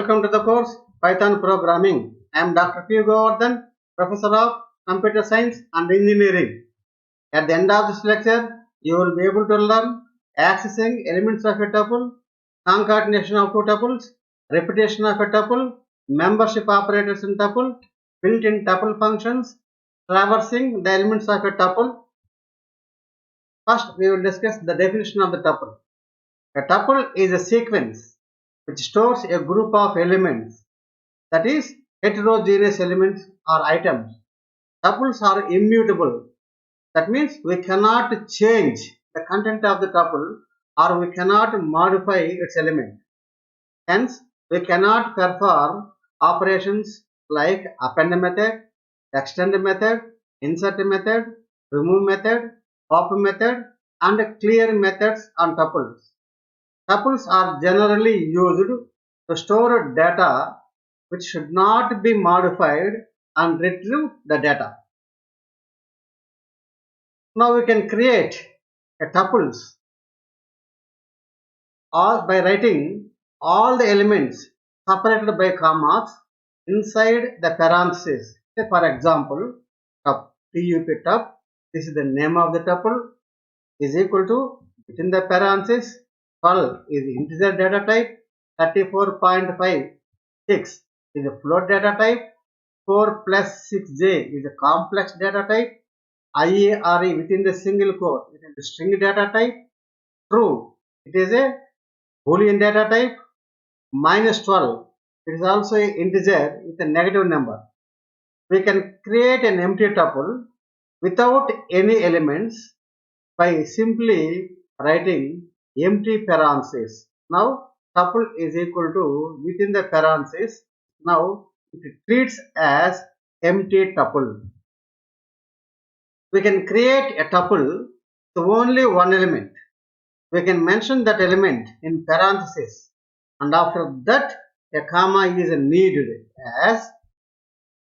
Welcome to the course Python Programming. I am Dr. P. Govardhan, Professor of Computer Science and Engineering. At the end of this lecture, you will be able to learn accessing elements of a tuple, concatenation of two tuples, repetition of a tuple, membership operators in tuple, built-in tuple functions, traversing the elements of a tuple. First, we will discuss the definition of the tuple. A tuple is a sequence which stores a group of elements, that is, heterogeneous elements or items. Tuples are immutable. That means we cannot change the content of the tuple or we cannot modify its element. Hence, we cannot perform operations like append method, extend method, insert method, remove method, pop method, and clear methods on tuples. Tuples are generally used to store data which should not be modified and retrieve the data. Now we can create a tuples by writing all the elements separated by commas inside the parentheses. Say for example, tup, tup, this is the name of the tuple, is equal to, within the parentheses, 12 is integer data type, 34.56 is a float data type, 4 plus 6j is a complex data type, IARE within the single quote it is a string data type, true it is a Boolean data type, minus 12 it is also an integer with a negative number. We can create an empty tuple without any elements by simply writing empty parentheses. Now tuple is equal to, within the parentheses, now it treats as empty tuple. We can create a tuple to only one element. We can mention that element in parentheses and after that a comma is needed, as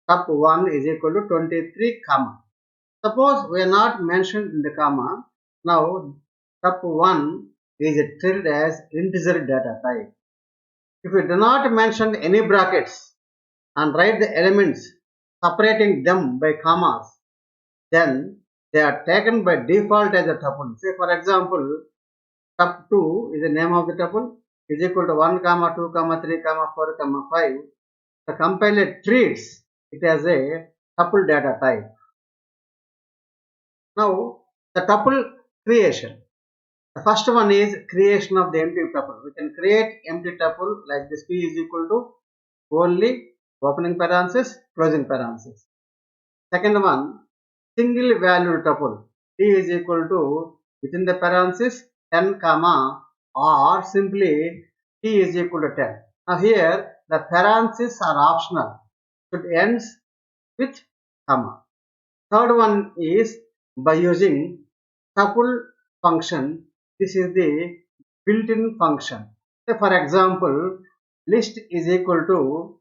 tup1 is equal to 23 comma. Suppose we are not mentioned in the comma, now tup1 is treated as integer data type. If we do not mention any brackets and write the elements separating them by commas, then they are taken by default as a tuple. Say for example, tup2 is the name of the tuple, is equal to 1 comma 2 comma 3 comma 4 comma 5. The compiler treats it as a tuple data type. Now the tuple creation. The first one is creation of the empty tuple. We can create empty tuple like this: p is equal to only opening parenthesis, closing parenthesis. Second one, single valued tuple. T is equal to, within the parenthesis, 10 comma, or simply t is equal to 10. Now here the parentheses are optional. It ends with comma. Third one is by using tuple function. This is the built-in function. Say for example, list is equal to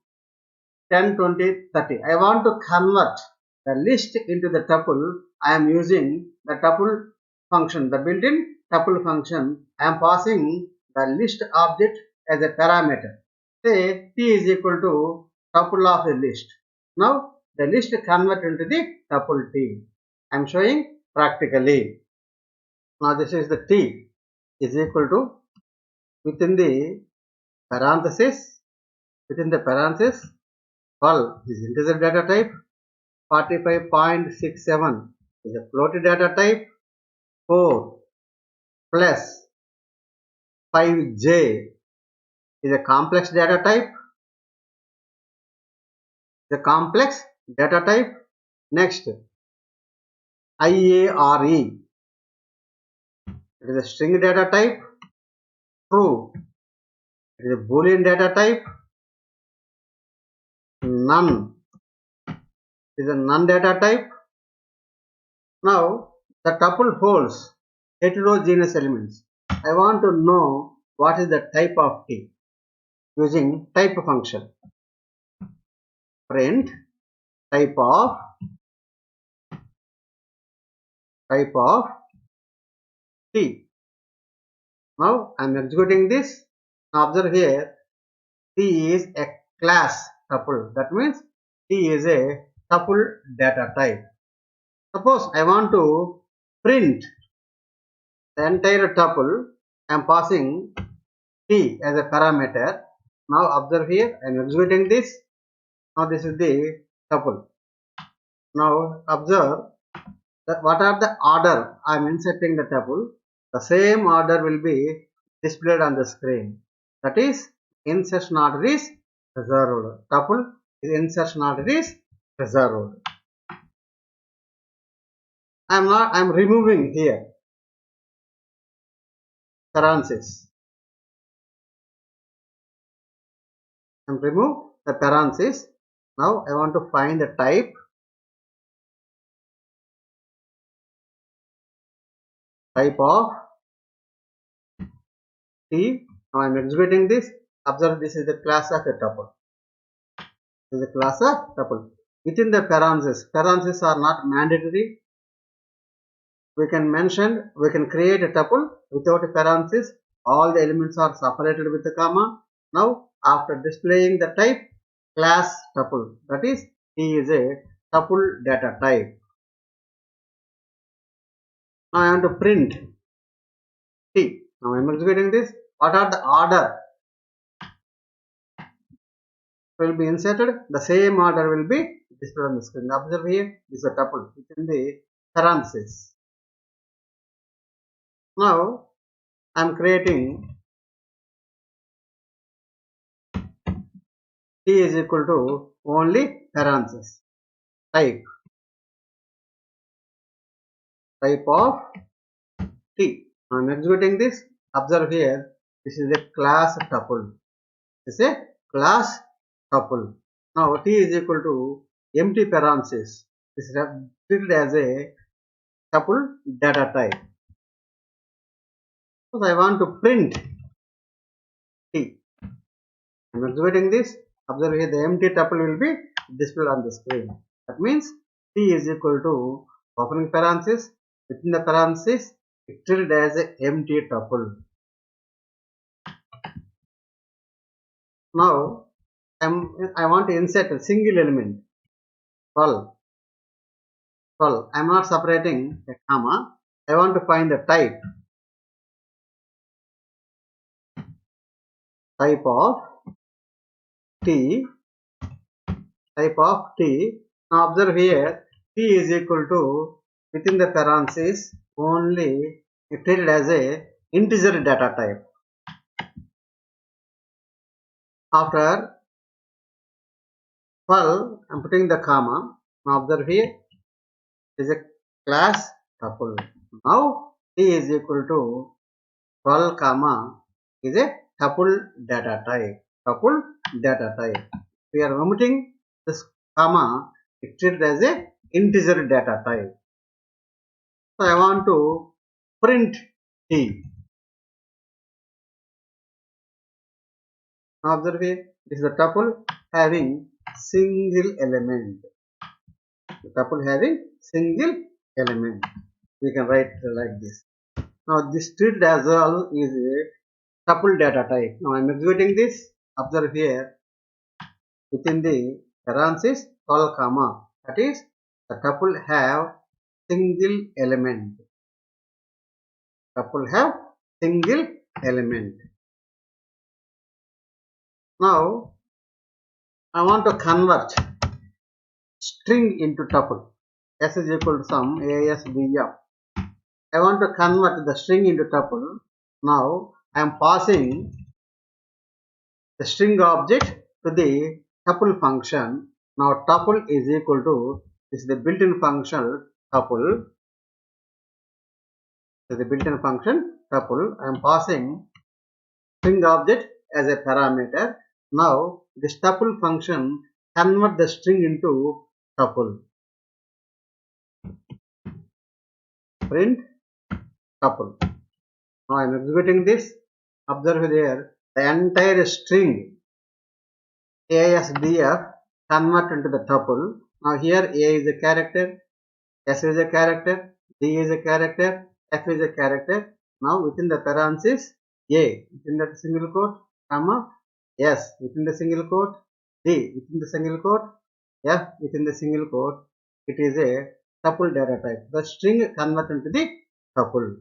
10, 20, 30. I want to convert the list into the tuple. I am using the tuple function, the built-in tuple function. I am passing the list object as a parameter. Say t is equal to tuple of a list. Now the list convert into the tuple t. I am showing practically. Now this is the t is equal to, within the parenthesis, 12 is integer data type, 45.67 is a float data type, 4 plus 5j is a complex data type. Next, IARE, it is a string data type. True, it is a Boolean data type. None is a none data type. Now the tuple holds heterogeneous elements. I want to know what is the type of t using type function. Print type of t. Now I am executing this. Now observe here, T is a class tuple. That means T is a tuple data type. Suppose I want to print the entire tuple. I am passing T as a parameter. Now observe here, I am executing this. Now this is the tuple. Now observe that what are the order I am inserting the tuple. The same order will be displayed on the screen. That is, insertion order is reserved. Tuple insertion order is reserved. I am removing here parenthesis. And remove the parenthesis. Now I want to find the type of T. Now I am executing this. Observe, this is the class of a tuple. This is the class of tuple. Within the parentheses are not mandatory. We can create a tuple without a parenthesis. All the elements are separated with a comma. Now after displaying the type class tuple, that is, T is a tuple data type. Now I want to print T. Now I am executing this. What are the order will be inserted? The same order will be displayed on the screen. Observe here, this is a tuple within the parenthesis. Now I am creating T is equal to only parenthesis type of T. I am executing this. Observe here, this is a class tuple. This is a class tuple. Now T is equal to empty parenthesis. This is treated as a tuple data type. So I want to print T. I am executing this. Observe here, the empty tuple will be displayed on the screen. That means T is equal to opening parenthesis. Within the parenthesis, it treated as an empty tuple. Now I want to insert a single element 12. I am not separating a comma. I want to find the type of T. Now observe here, T is equal to within the parenthesis only treated as a integer data type. After 12, I am putting the comma. Now observe here, is a class tuple. Now T is equal to 12 comma is a tuple data type. We are omitting this comma, it treated as a integer data type. So I want to print T. Now observe here, this is a tuple having single element. The tuple having single element. We can write like this. Now this treated as well is a tuple data type. Now I am executing this. Observe here, within the parenthesis 12 comma, that is, the tuple have single element. Now I want to convert string into tuple. S is equal to sum ASBF. I want to convert the string into tuple. Now I am passing the string object to the tuple function. Now tuple is equal to, this is the built-in function tuple. I am passing string object as a parameter. Now this tuple function convert the string into tuple. Print tuple. Now I am executing this. Observe there, the entire string ASBF convert into the tuple. Now here A is a character, S is a character, D is a character, F is a character. Now within the parenthesis A, within that single quote, comma, S within the single quote, D within the single quote, F within the single quote. It is a tuple data type. The string converts into the tuple.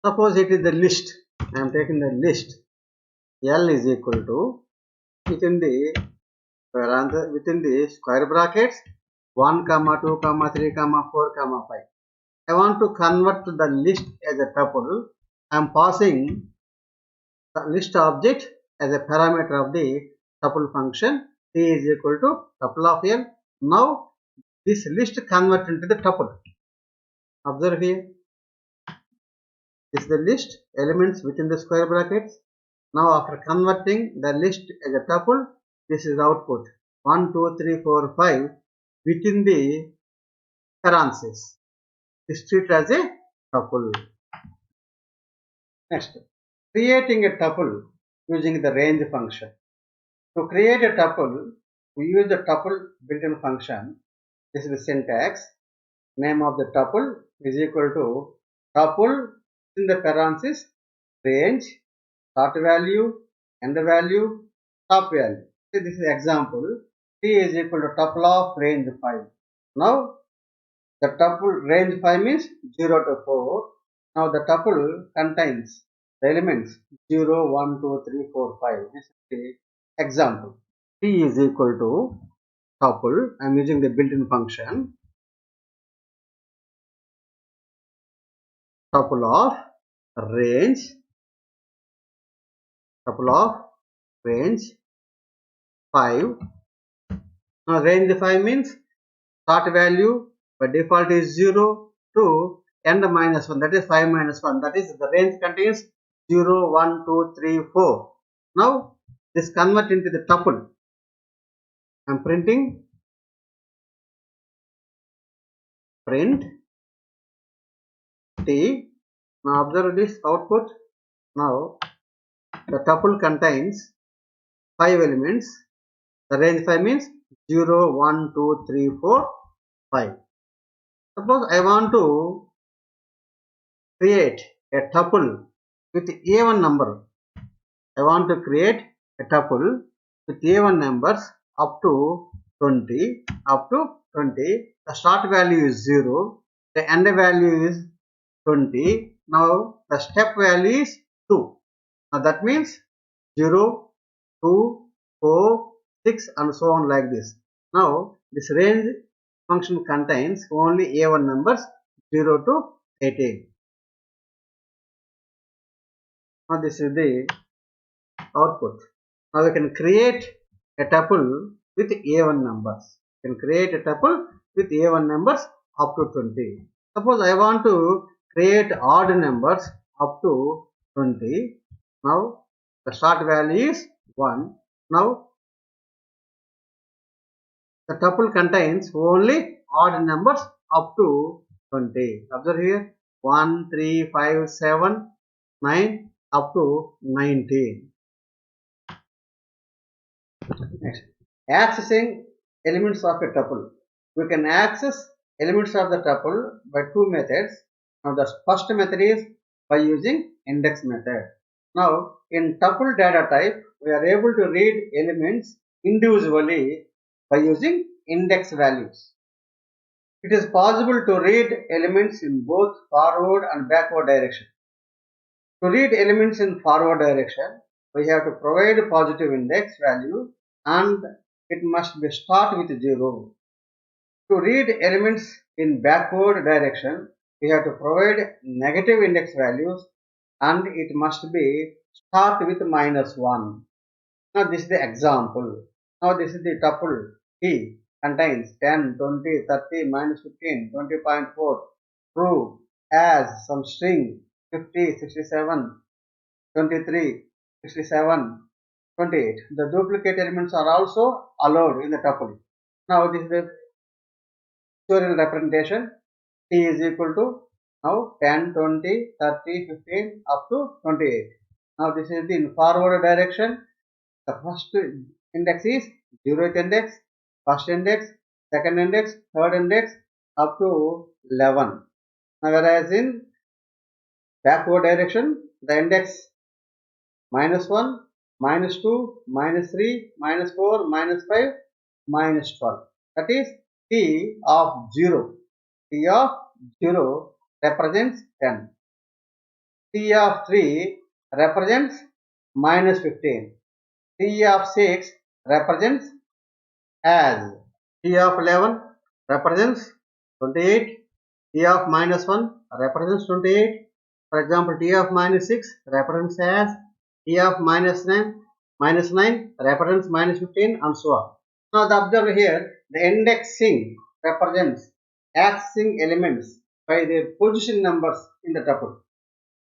Suppose it is the list. I am taking the list. L is equal to within the square brackets 1, 2, 3, 4, 5. I want to convert the list as a tuple. I am passing the list object as a parameter of the tuple function. T is equal to tuple of L. Now this list converts into the tuple. Observe here. This is the list elements within the square brackets. Now after converting the list as a tuple, this is output 1, 2, 3, 4, 5 within the parentheses. Is treated as a tuple. Next, creating a tuple using the range function. To create a tuple, we use the tuple built-in function. This is the syntax. Name of the tuple is equal to tuple in the parentheses range, start value, end value, top value. So this is example. T is equal to tuple of range 5. Now the tuple range 5 means 0 to 4. Now the tuple contains the elements 0, 1, 2, 3, 4, 5. This is the example. T is equal to tuple. I am using the built-in function. Tuple of range 5. Now range 5 means start value by default is 0 to end minus 1, that is 5 minus 1, that is the range contains 0, 1, 2, 3, 4. Now this convert into the tuple. I am printing print T. Now observe this output. Now the tuple contains 5 elements. The range 5 means 0, 1, 2, 3, 4, 5. Suppose I want to create a tuple with A1 number. I want to create a tuple with A1 numbers up to 20. The start value is 0. The end value is 20. Now the step value is 2. Now that means 0, 2, 4, 6 and so on like this. Now this range function contains only A1 numbers 0 to 18. Now this is the output. Now we can create a tuple with A1 numbers. We can create a tuple with A1 numbers up to 20. Suppose I want to create odd numbers up to 20. Now the start value is 1. Now the tuple contains only odd numbers up to 20. Observe here 1, 3, 5, 7, 9 up to 19. Next, accessing elements of a tuple. We can access elements of the tuple by two methods. Now the first method is by using index method. Now in tuple data type, we are able to read elements individually by using index values. It is possible to read elements in both forward and backward direction. To read elements in forward direction, we have to provide a positive index value and it must be start with 0. To read elements in backward direction, we have to provide negative index values and it must be start with -1. Now this is the example. Now this is the tuple T contains 10, 20, 30, -15, 20.4. True as some string 50, 67, 23, 67, 28. The duplicate elements are also allowed in the tuple. Now this is the pictorial representation. T is equal to now 10, 20, 30, 15 up to 28. Now this is the in forward direction. The first index is 0th index, first index, second index, third index up to 11. Now whereas in backward direction, the index -1, -2, -3, -4, -5, -12. That is T of 0. T of 0 represents 10. T of 3 represents -15. T of 6 represents as. T of 11 represents 28. T of -1 represents 28. For example, T of -6 represents as. T of -9 represents -15 and so on. Now the observe here, the indexing represents accessing elements by their position numbers in the tuple.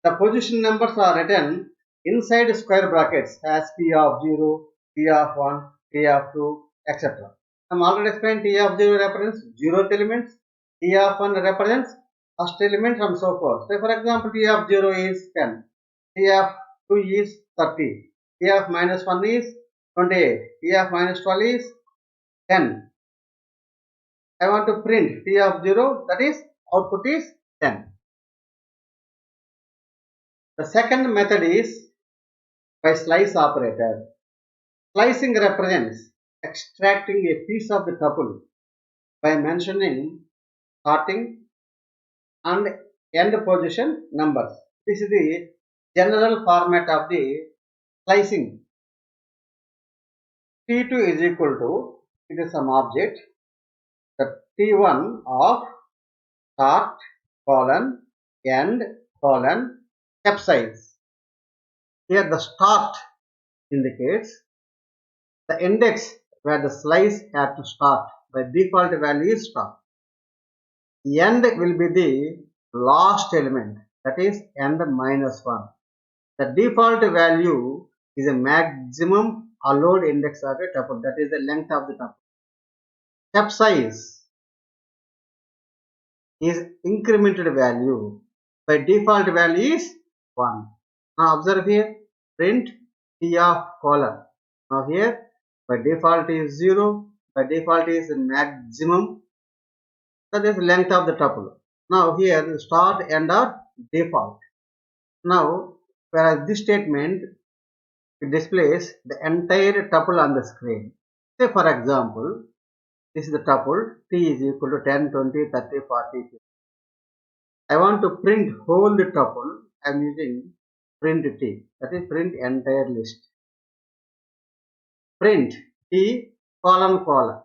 The position numbers are written inside square brackets as P of 0, P of 1, P of 2, etc. I am already explained T of 0 represents 0th elements, T of 1 represents first element and so forth. So for example, T of 0 is 10, T of 2 is 30, T of -1 is 28, T of -12 is 10. I want to print T of 0, that is output is 10. The second method is by slice operator. Slicing represents extracting a piece of the tuple by mentioning starting and end position numbers. This is the general format of the slicing. T2 is equal to, it is some object, the T1 of start colon end colon step size. Here the start indicates the index where the slice has to start. By default value is start. End will be the last element, that is end -1. The default value is a maximum allowed index of a tuple, that is the length of the tuple. Step size is incremented value. By default value is 1. Now observe here, print T of colon. Now here by default is 0, by default is maximum, that is length of the tuple. Now here start end are default. Now whereas this statement it displays the entire tuple on the screen. Say for example, this is the tuple T is equal to 10, 20, 30, 40, 50. I want to print whole the tuple. I am using print T, that is print entire list. Print T colon colon.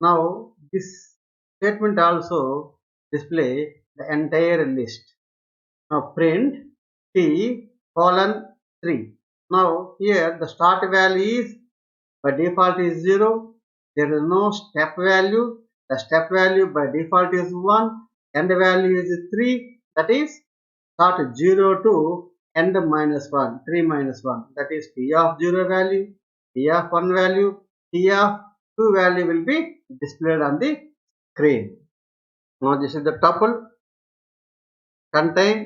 Now this statement also display the entire list. Now print T colon 3. Now here the start value is by default is 0. There is no step value. The step value by default is 1. End value is 3. That is start 0 to end -1. 3 -1. That is T of 0 value, T of 1 value, T of 2 value will be displayed on the screen. Now this is the tuple contain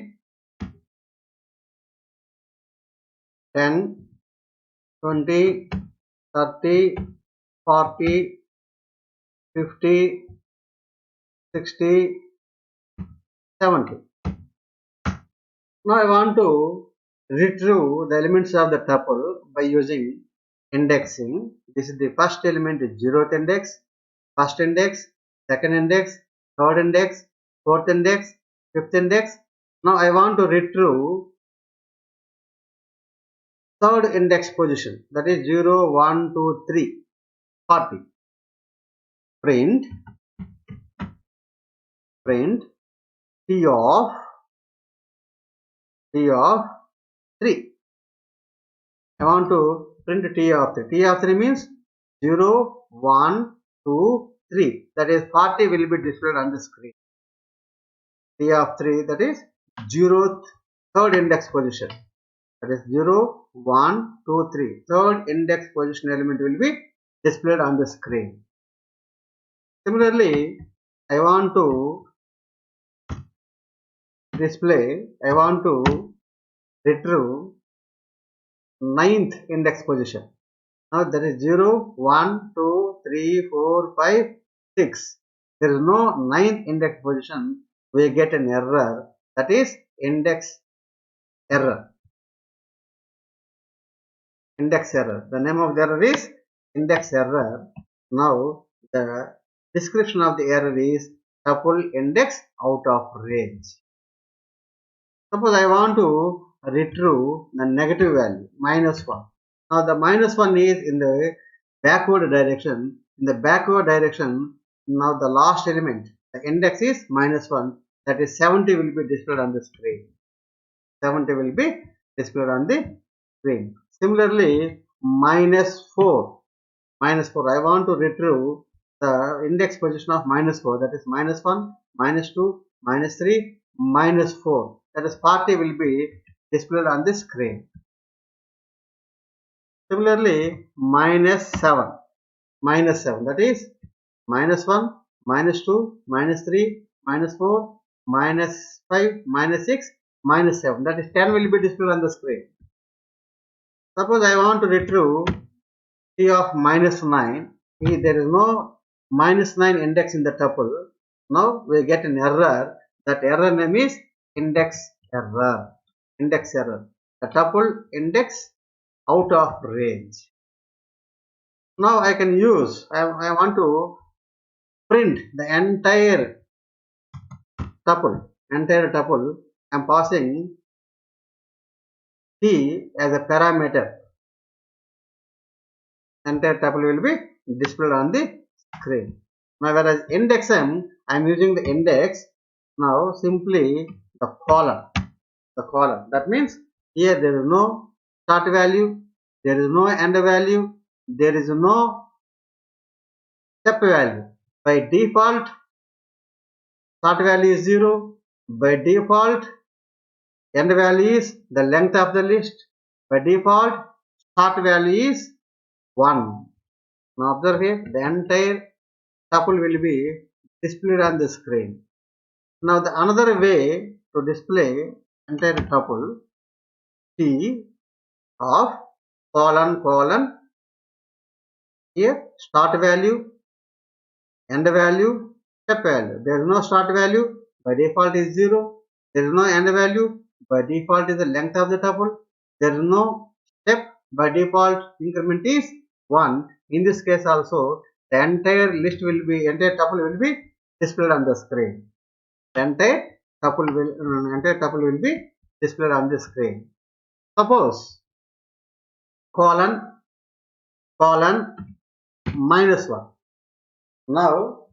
10, 20, 30, 40, 50, 60, 70. Now I want to retrieve the elements of the tuple by using indexing. This is the first element is 0th index, first index, second index, third index, fourth index, fifth index. Now I want to retrieve third index position, that is 0, 1, 2, 3, 40. Print T of 3. I want to print T of 3. T of 3 means 0, 1, 2, 3. That is 40 will be displayed on the screen. T of 3, that is 0th third index position. That is 0, 1, 2, 3. Third index position element will be displayed on the screen. Similarly, I want to retrieve 9th index position. Now there is 0, 1, 2, 3, 4, 5, 6. There is no 9th index position. We get an error, that is index error. index error. The name of the error is index error. Now the description of the error is tuple index out of range. Suppose I want to retrieve the negative value -1. Now the -1 is in the backward direction. In the backward direction, now the last element, the index is -1. That is 70 will be displayed on the screen. 70 will be displayed on the screen. Similarly, -4. -4. I want to retrieve the index position of -4. That is -1, -2, -3, -4. That is 40 will be displayed on the screen. Similarly, -7. -7. That is -1, -2, -3, -4, -5, -6, -7. That is 10 will be displayed on the screen. Suppose I want to retrieve T of -9. There is no -9 index in the tuple. Now we get an error. That error name is index error. Index error. The tuple index out of range. Now I can use, I want to print the entire tuple. Entire tuple. I am passing T as a parameter. Entire tuple will be displayed on the screen. Now whereas index m, I am using the index. Now simply the column. The column. That means here there is no start value, there is no end value, there is no step value. By default, start value is 0. By default, end value is the length of the list. By default, start value is 1. Now observe here, the entire tuple will be displayed on the screen. Now the another way to display entire tuple, T of colon here start value, end value, step value. There is no start value, by default is 0. There is no end value, by default is the length of the tuple. There is no step, by default increment is 1. In this case also, the entire tuple will be displayed on the screen. The entire tuple will be displayed on the screen. Suppose colon -1. Now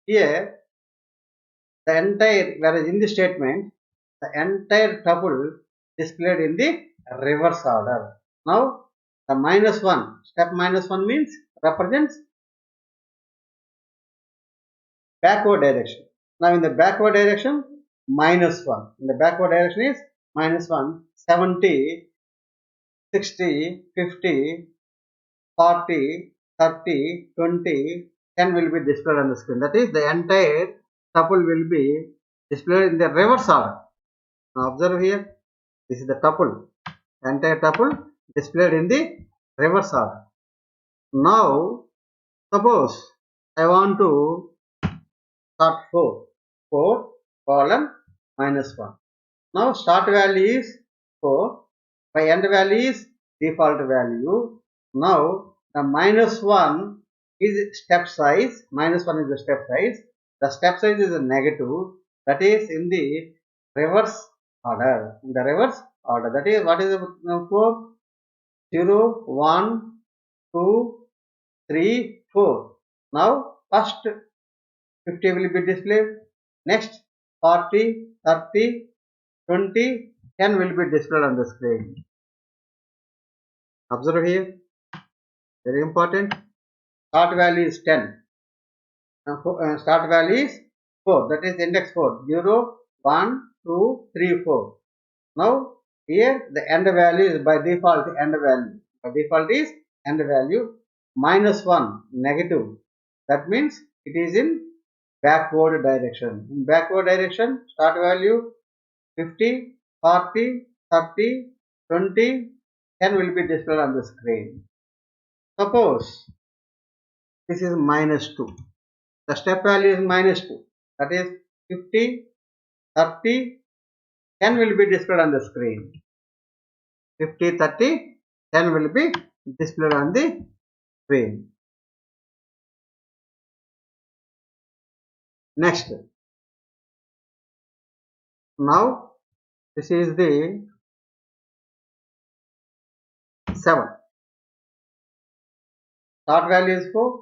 here the entire, whereas in the statement the entire tuple displayed in the reverse order. Now the -1, step -1 means represents backward direction. Now in the backward direction, -1. In the backward direction is -1, 70, 60, 50, 40, 30, 20, 10 will be displayed on the screen. That is, the entire tuple will be displayed in the reverse order. Now observe here, this is the tuple. The entire tuple displayed in the reverse order. Now suppose I want to start 4 colon -1. Now start value is 4, by end value is default value. Now the -1 is step size, -1 is the step size. The step size is a negative, that is in the reverse order. In the reverse order, that is what is the 4? 0, 1, 2, 3, 4. Now first 50 will be displayed. Next 40, 30, 20, 10 will be displayed on the screen. Observe here, very important. Start value is 10. Start value is 4, that is index 4. 0, 1, 2, 3, 4. Now here the end value is by default end value. By default is end value. -1 negative. That means it is in backward direction. In backward direction, start value 50, 40, 30, 20, 10 will be displayed on the screen. Suppose this is -2. The step value is -2. That is 50, 30, 10 will be displayed on the screen. 50, 30, 10 will be displayed on the screen. Next, now this is the 7. Start value is 4,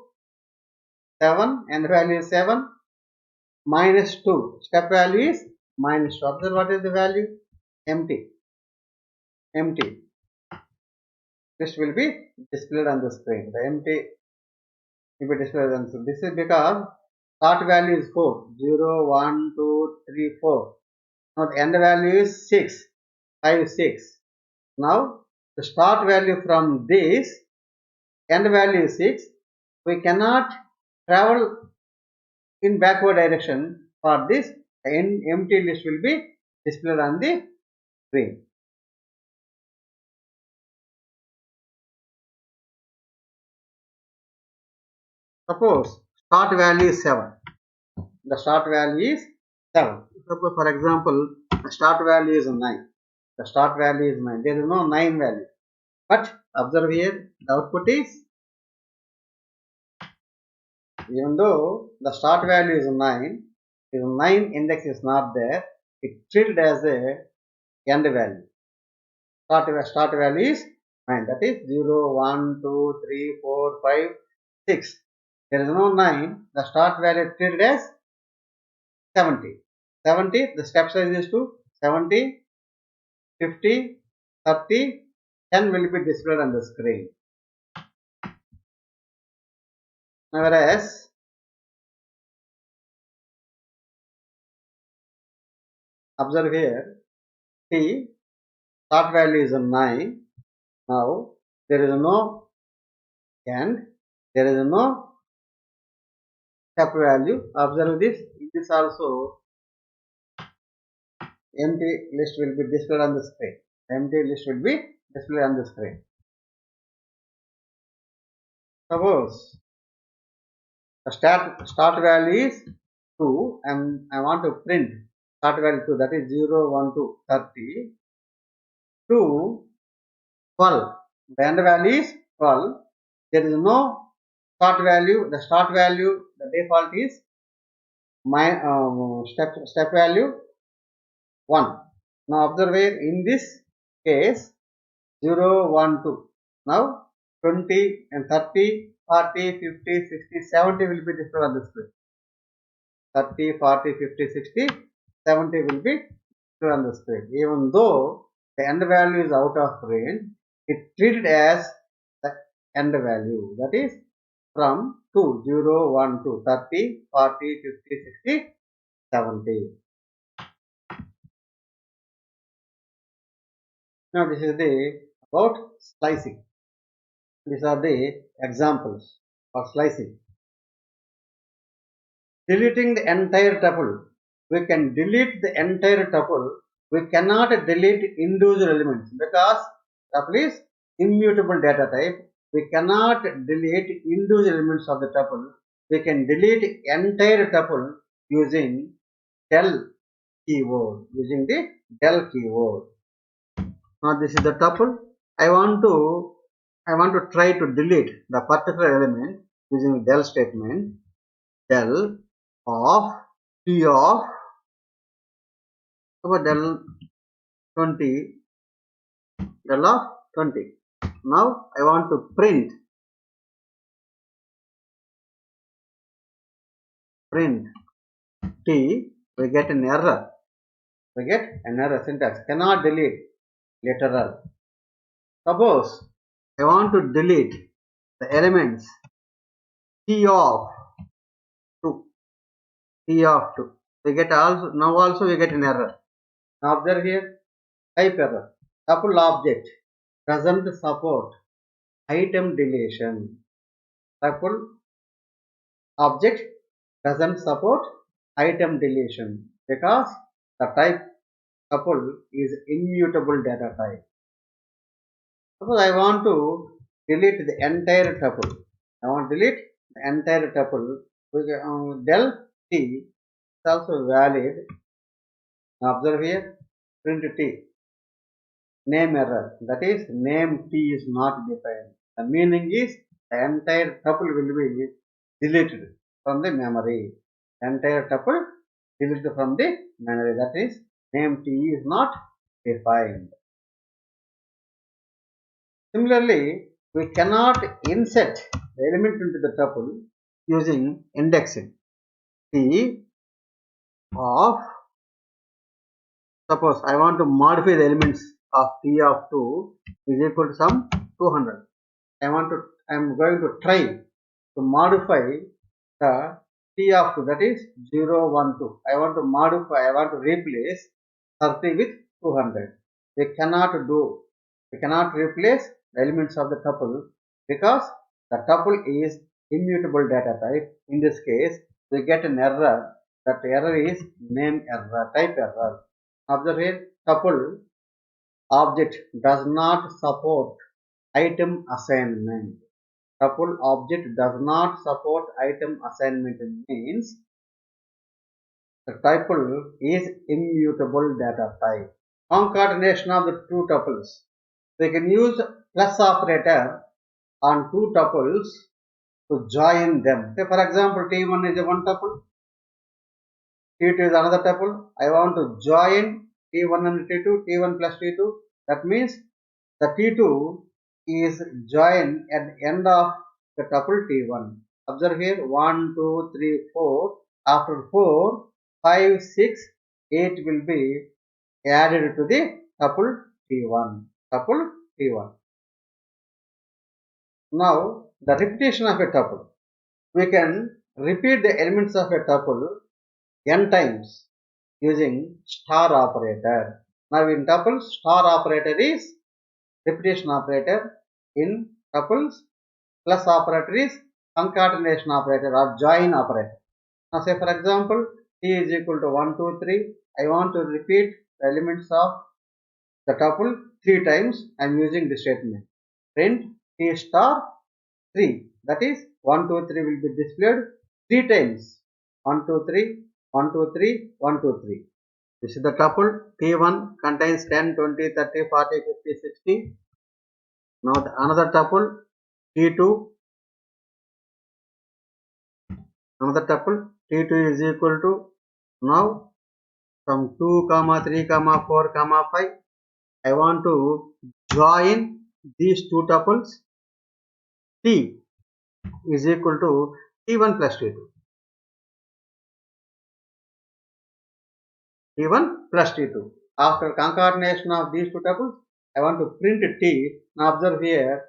7, end value is 7, minus 2. Step value is minus 2. Observe what is the value? Empty. Empty. This will be displayed on the screen. The empty will be displayed on the screen. This is because start value is 4. 0, 1, 2, 3, 4. Now the end value is 6. 5, 6. Now the start value from this, end value is 6. We cannot travel in backward direction. For this, the empty list will be displayed on the screen. Suppose start value is 7. The start value is 7. Suppose for example, the start value is 9. The start value is 9. There is no 9 value. But observe here, the output is, even though the start value is 9, if 9 index is not there, it treated as a end value. Start value is 9. That is 0, 1, 2, 3, 4, 5, 6. There is no 9. The start value treated as 70. 70, the step size is 2. 70, 50, 30, 10 will be displayed on the screen. Whereas observe here, T start value is 9. Now there is no end, there is no step value. Observe this. This also empty list will be displayed on the screen. Empty list will be displayed on the screen. Suppose the start value is 2 and I want to print start value 2, that is 0, 1, 2, 30 to 12. The end value is 12. There is no start value. The start value, the default is my step value 1. Now observe here, in this case 0, 1, 2. Now 20 and 30, 40, 50, 60, 70 will be displayed on the screen. 30, 40, 50, 60, 70 will be displayed on the screen. Even though the end value is out of range, it treated as the end value. That is from 2, 0, 1, 2, 30, 40, 50, 60, 70. Now this is the about slicing. These are the examples of slicing. Deleting the entire tuple. We can delete the entire tuple. We cannot delete individual elements because tuple is immutable data type. We cannot delete individual elements of the tuple. We can delete entire tuple using del keyword. Using the del keyword. Now this is the tuple. I want to try to delete the particular element using del statement. Del of T of del 20, del of 20. Now I want to print T. We get an error. We get an error syntax. Cannot delete literal. Suppose I want to delete the elements T of 2. T of 2. We get also, now also we get an error. Now observe here, type error. Tuple object doesn't support item deletion. Tuple object doesn't support item deletion because the type tuple is immutable data type. Suppose I want to delete the entire tuple. I want to delete the entire tuple. Del T is also valid. Now observe here, print T. name error. That is, name T is not defined. The meaning is the entire tuple will be deleted from the memory. Entire tuple deleted from the memory. That is, name T is not defined. Similarly, we cannot insert the element into the tuple using indexing. T of, suppose I want to modify the elements of T of 2 is equal to some 200. I am going to try to modify the T of 2, that is 0, 1, 2. I want to replace 30 with 200. We cannot replace the elements of the tuple because the tuple is immutable data type. In this case, we get an error. That error is name error, type error. Observe here, tuple object does not support item assignment. Tuple object does not support item assignment means the tuple is immutable data type. Concatenation of the two tuples. We can use plus operator on two tuples to join them. Say for example, T1 is a one tuple, T2 is another tuple. I want to join T1 and T2, T1 plus T2. That means the T2 is joined at the end of the tuple T1. Observe here 1, 2, 3, 4. After 4, 5, 6, 8 will be added to the tuple T1. Tuple T1. Now the repetition of a tuple. We can repeat the elements of a tuple n times using star operator. Now in tuples, star operator is repetition operator. In tuples, plus operator is concatenation operator or join operator. Now say for example, T is equal to 1, 2, 3. I want to repeat the elements of the tuple 3 times. I am using this statement. Print T star 3. That is 1, 2, 3 will be displayed 3 times. 1, 2, 3, 1, 2, 3, 1, 2, 3. This is the tuple T1 contains 10, 20, 30, 40, 50, 60. Now another tuple T2. Another tuple T2 is equal to, now from 2, 3, 4, 5. I want to join these two tuples. T is equal to T1 plus T2. T1 plus T2. After concatenation of these two tuples, I want to print T. Now observe here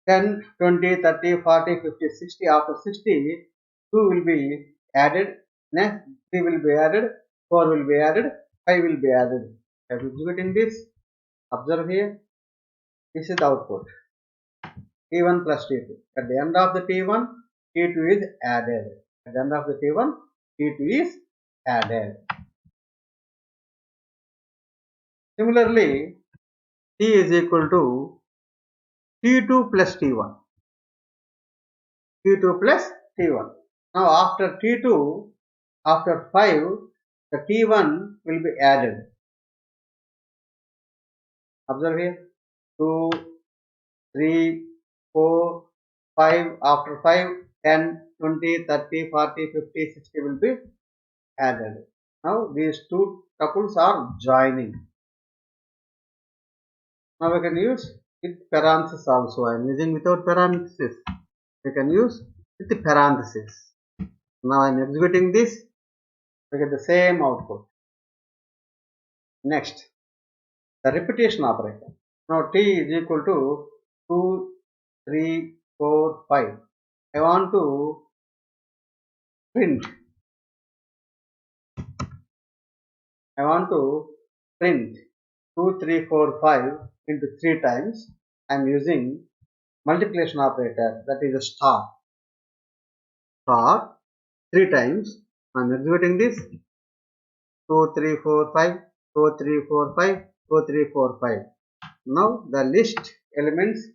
10, 20, 30, 40, 50, 60. After 60, 2 will be added. Next 3 will be added. 4 will be added. 5 will be added. I am executing this. Observe here. This is the output. T1 plus T2. At the end of the T1, T2 is added. At the end of the T1, T2 is added. Similarly, T is equal to T2 plus T1. T2 plus T1. Now after T2, after 5, the T1 will be added. Observe here. 2, 3, 4, 5. After 5, 10, 20, 30, 40, 50, 60 will be added. Now these two tuples are joining. Now we can use with parenthesis also. I am using without parenthesis. We can use with the parenthesis. Now I am executing this. We get the same output. Next, the repetition operator. Now T is equal to 2, 3, 4, 5. I want to print. I want to print 2, 3, 4, 5 into 3 times. I am using multiplication operator, that is a star. Star 3 times. I am executing this. 2, 3, 4, 5, 2, 3, 4, 5, 2, 3, 4, 5. Now the list elements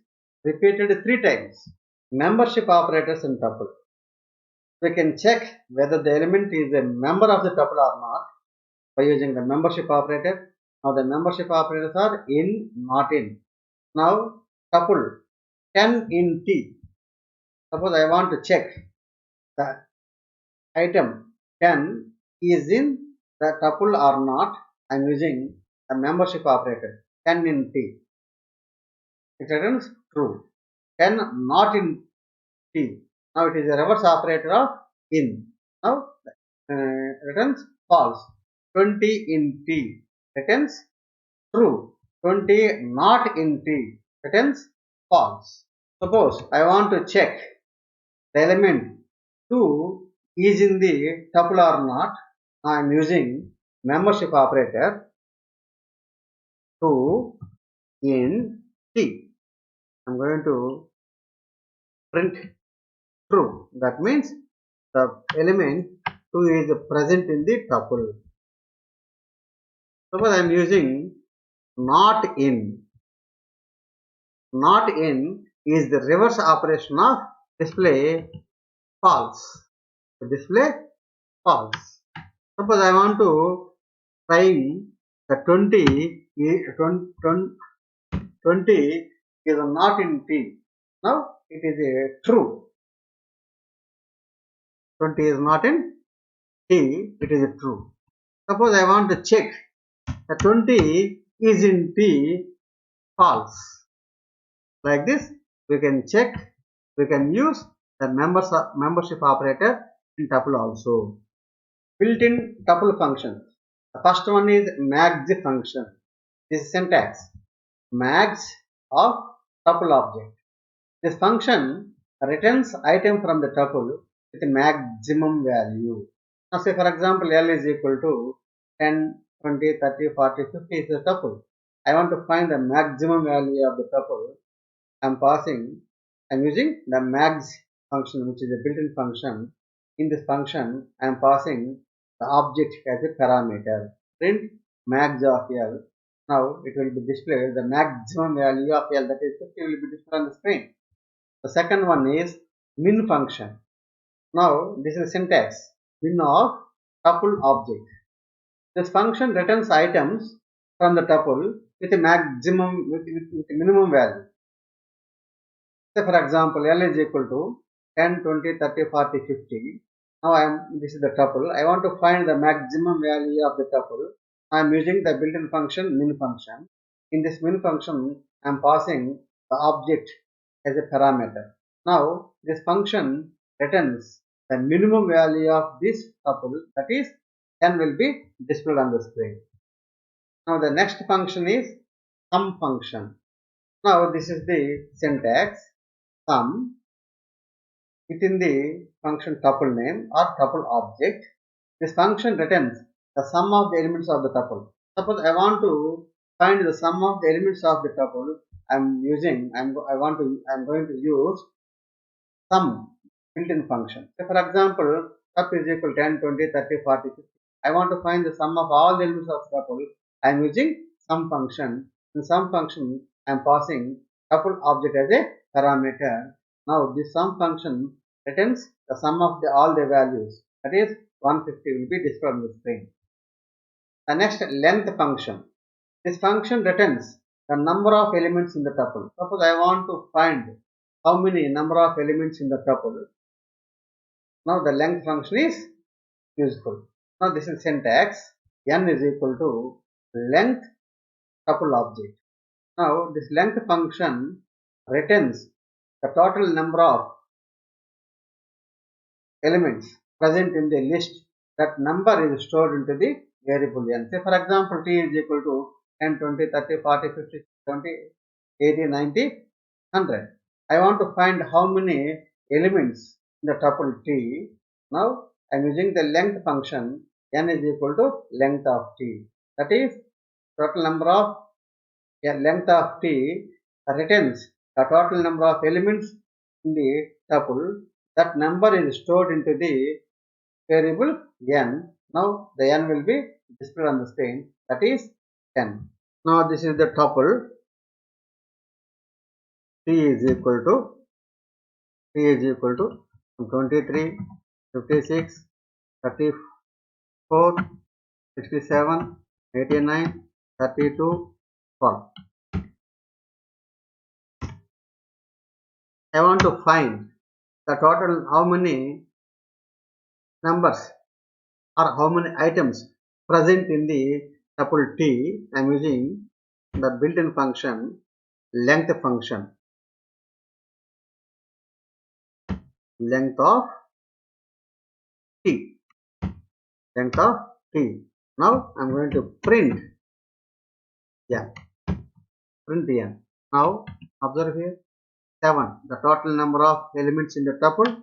repeated 3 times. Membership operators in tuple. We can check whether the element is a member of the tuple or not by using the membership operator. Now the membership operators are in, not in. Now tuple 10 in T. Suppose I want to check the item 10 is in the tuple or not. I am using the membership operator 10 in T. It returns true. 10 not in T. Now it is a reverse operator of in. Now returns false. 20 in T returns true. 20 not in T returns false. Suppose I want to check the element 2 is in the tuple or not. I am using membership operator 2 in T. I am going to print true. That means the element 2 is present in the tuple. Suppose I am using not in. Not in is the reverse operation of display false. Display false. Suppose I want to find the 20 is not in T. Now it is a true. 20 is not in T. It is a true. Suppose I want to check the 20 is in T. False. Like this, we can check. We can use the membership operator in tuple also. Built-in tuple functions. The first one is max function. This is syntax. Max of tuple object. This function returns item from the tuple with a maximum value. Now say for example L is equal to 10, 20, 30, 40, 50 is a tuple. I want to find the maximum value of the tuple. I am using the max function, which is a built-in function. In this function, I am passing the object as a parameter. Print max of L. Now it will be displayed the maximum value of L, that is 50, will be displayed on the screen. The second one is min function. Now this is syntax. Min of tuple object. This function returns items from the tuple with a maximum with a minimum value. Say for example, L is equal to 10, 20, 30, 40, 50. Now this is the tuple. I want to find the maximum value of the tuple. I am using the built-in function min function. In this min function, I am passing the object as a parameter. Now this function returns the minimum value of this tuple, that is 10, will be displayed on the screen. Now the next function is sum function. Now this is the syntax. Sum within the function tuple name or tuple object. This function returns the sum of the elements of the tuple. Suppose I want to find the sum of the elements of the tuple. I am going to use sum built-in function. So for example, tup is equal to 10, 20, 30, 40, 50. I want to find the sum of all the elements of the tuple. I am using sum function. In sum function, I am passing tuple object as a parameter. Now this sum function returns the sum of all the values, that is 150, will be displayed on the screen. The next, length function. This function returns the number of elements in the tuple. Suppose I want to find how many number of elements in the tuple. Now the length function is useful. Now this is syntax. N is equal to length tuple object. Now this length function returns the total number of elements present in the list. That number is stored into the variable n. Say for example, t is equal to 10, 20, 30, 40, 50, 20, 80, 90, 100. I want to find how many elements in the tuple t. Now I am using the length function. N is equal to length of t. That is total number of length of t returns the total number of elements in the tuple. That number is stored into the variable n. Now the n will be displayed on the screen, that is 10. Now this is the tuple. T is equal to 23, 56, 34, 67, 89, 32, 12. I want to find the total how many numbers or how many items present in the tuple T. I am using the built-in function length function. Length of T. Length of T. Now I am going to print. Yeah. Print n. Now observe here 7. The total number of elements in the tuple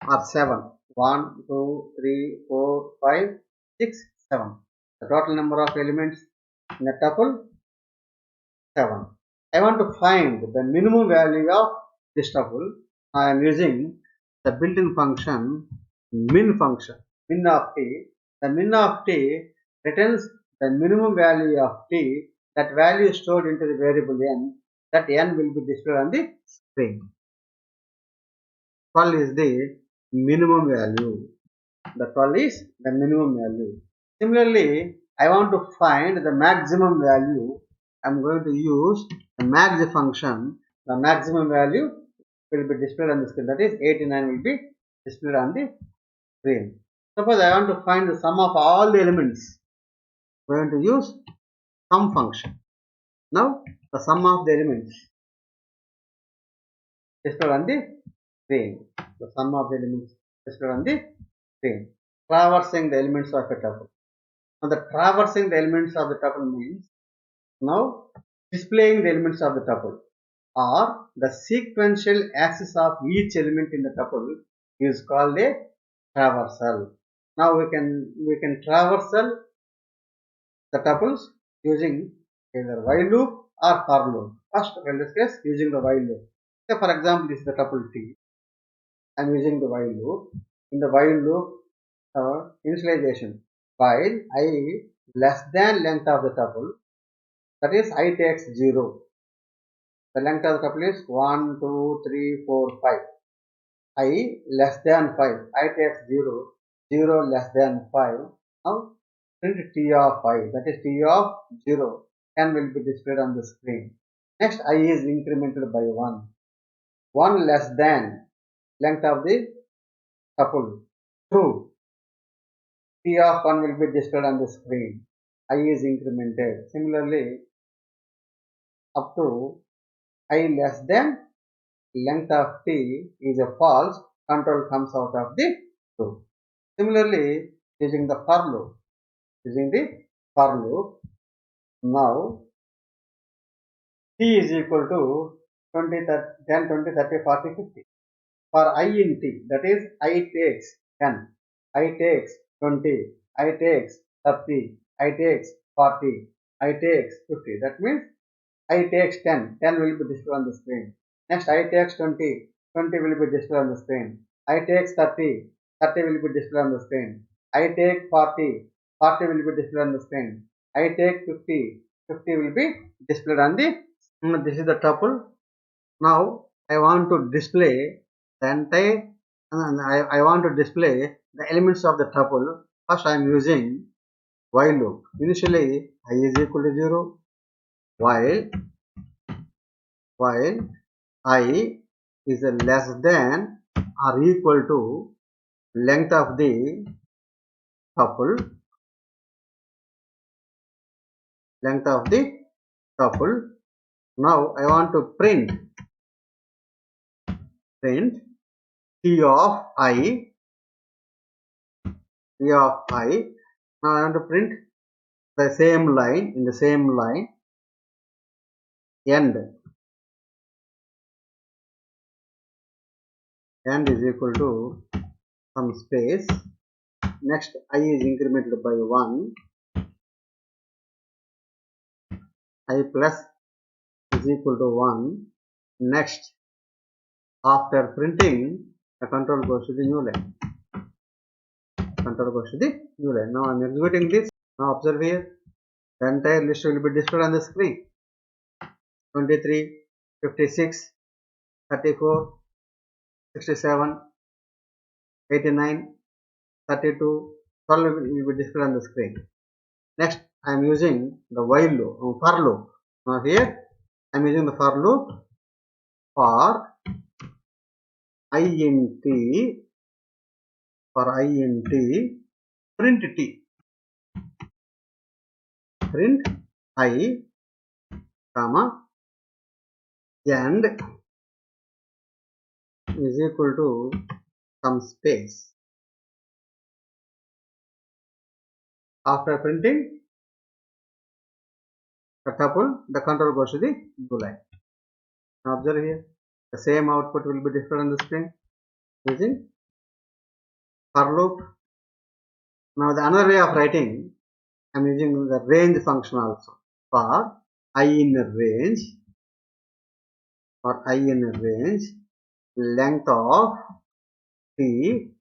are 7. 1, 2, 3, 4, 5, 6, 7. The total number of elements in the tuple 7. I want to find the minimum value of this tuple. I am using the built-in function min function. Min of t. The min of t returns the minimum value of t. That value is stored into the variable n. That n will be displayed on the screen. 12 is the minimum value. The 12 is the minimum value. Similarly, I want to find the maximum value. I am going to use the max function. The maximum value will be displayed on the screen. That is 89 will be displayed on the screen. Suppose I want to find the sum of all the elements. We are going to use sum function. Now the sum of the elements displayed on the screen. The sum of the elements displayed on the screen. Traversing the elements of a tuple. Now the traversing the elements of the tuple means now displaying the elements of the tuple or the sequential axis of each element in the tuple is called a traversal. Now we can traversal the tuples using either while loop or for loop. First, we'll discuss using the while loop. So for example, this is the tuple T. I am using the while loop. In the while loop, initialization while I less than length of the tuple, that is I takes 0. The length of the tuple is 1, 2, 3, 4, 5. I less than 5. I takes 0. 0 less than 5. Now print T of I, that is T of 0. 10 will be displayed on the screen. Next, I is incremented by 1. 1 less than length of the tuple. True. T of 1 will be displayed on the screen. I is incremented. Similarly, up to I less than length of t is a false, control comes out of the true. Similarly, using the for loop, now t is equal to 20, 10, 20, 30, 40, 50. For I in t, that is I takes 10, I takes 20, I takes 30, I takes 40, I takes 50. That means I takes 10, 10 will be displayed on the screen. Next, I takes 20, 20 will be displayed on the screen. I takes 30, 30 will be displayed on the screen. I take 40, 40 will be displayed on the screen. I take 50, 50 will be displayed on the screen. This is the tuple. Now, I want to display the entire, I want to display the elements of the tuple. First, I am using while loop. Initially, I is equal to 0. While I is less than or equal to length of the tuple, now I want to print T of I. Now I want to print the same line, in the same line, end is equal to some space. Next, I is incremented by 1. I plus is equal to 1. Next, after printing, the control goes to the new line. Now I am executing this. Now observe here, the entire list will be displayed on the screen. 23, 56, 34, 67, 89, 32, 12 will be displayed on the screen. Next, I am using the while loop, for loop. Now here I am using the for loop for int, print t, print I, comma, and is equal to some space. After printing the tuple, the control goes to the blue line. Now observe here, the same output will be displayed on the screen using for loop. Now the another way of writing, I am using the range function also. For I in a range, length of t,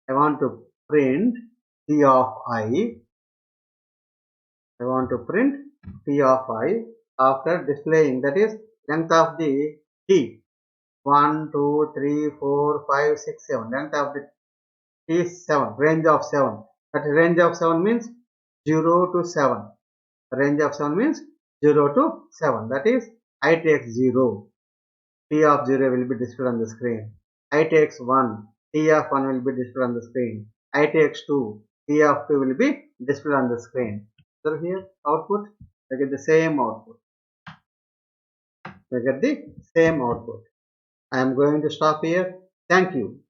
I want to print t of I. After displaying, that is length of the t, 1, 2, 3, 4, 5, 6, 7. Length of the t is 7, range of 7. That range of 7 means 0 to 7. Range of 7 means 0 to 7. That is, I takes 0. T of 0 will be displayed on the screen. I takes 1. T of 1 will be displayed on the screen. I takes 2. T of 2 will be displayed on the screen. So here output, I get the same output. I am going to stop here. Thank you.